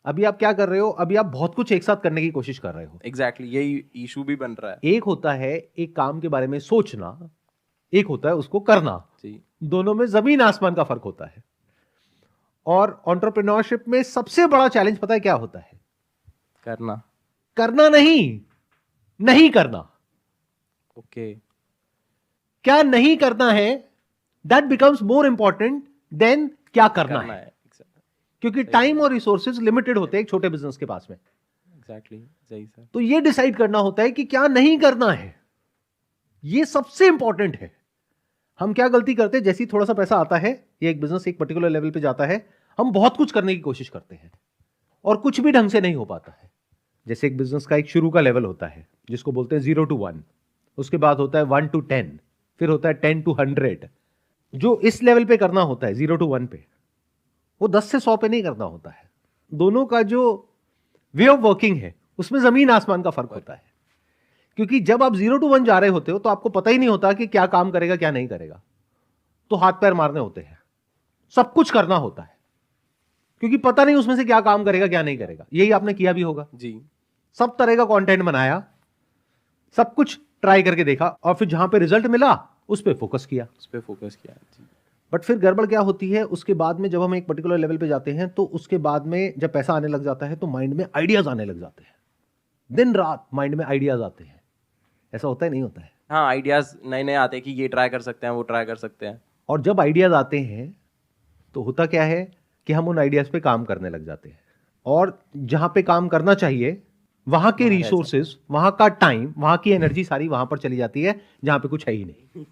अभी आप क्या कर रहे हो, अभी आप बहुत कुछ एक साथ करने की कोशिश कर रहे हो। एग्जैक्टली यही इशू भी बन रहा है। एक होता है एक काम के बारे में सोचना, एक होता है उसको करना। जी। दोनों में जमीन आसमान का फर्क होता है। और एंटरप्रेन्योरशिप में सबसे बड़ा चैलेंज पता है क्या होता है? करना। करना नहीं, नहीं करना। ओके। क्या नहीं करना है, that becomes more important then क्या करना है। क्योंकि टाइम और रिसोर्सेज लिमिटेड होते हैं एक छोटे बिजनेस के पास में। एग्जैक्टली सही सर। तो ये डिसाइड करना होता है कि क्या नहीं करना है, ये सबसे इंपॉर्टेंट है। हम क्या गलती करते हैं, जैसे ही थोड़ा सा पैसा आता है, ये एक बिजनेस एक पर्टिकुलर लेवल पे जाता है, हम बहुत कुछ करने की कोशिश करते हैं और कुछ भी ढंग से नहीं हो पाता है। जैसे एक बिजनेस का एक शुरू का लेवल होता है जिसको बोलते हैं 0 to 1, उसके बाद होता है 1 to 10, फिर होता है 10 to 100। जो इस लेवल पे करना होता है 0 to 1 पे, वो 10 से 100 पे नहीं करना होता है। दोनों का जो वे ऑफ वर्किंग है उसमें जमीन आसमान का फर्क होता है। क्योंकि जब आप 0 to 1 जा रहे होते हो तो आपको पता ही नहीं होता कि क्या काम करेगा क्या नहीं करेगा, तो हाथ पैर मारने होते हैं, सब कुछ करना होता है क्योंकि पता नहीं उसमें से क्या काम करेगा क्या नहीं करेगा। यही आपने किया भी होगा जी। सब तरह का कंटेंट बनाया, सब कुछ ट्राई करके देखा और फिर जहां पे रिजल्ट मिला उस पर फोकस किया। जी। बट फिर गड़बड़ क्या होती है, उसके बाद में जब हम एक पर्टिकुलर लेवल पे जाते हैं तो उसके बाद में जब पैसा आने लग जाता है तो माइंड में आइडियाज आने लग जाते हैं। दिन रात माइंड में आइडियाज आते हैं। ऐसा होता है नहीं होता है? हाँ, आइडियाज नए नए आते हैं कि ये ट्राई कर सकते हैं, वो ट्राई कर सकते हैं। और जब आइडियाज आते हैं तो होता क्या है कि हम उन आइडियाज पे काम करने लग जाते हैं और जहां पे काम करना चाहिए वहां के रिसोर्सेज, वहां का टाइम, वहां की एनर्जी सारी वहां पर चली जाती है जहां पे कुछ है ही नहीं।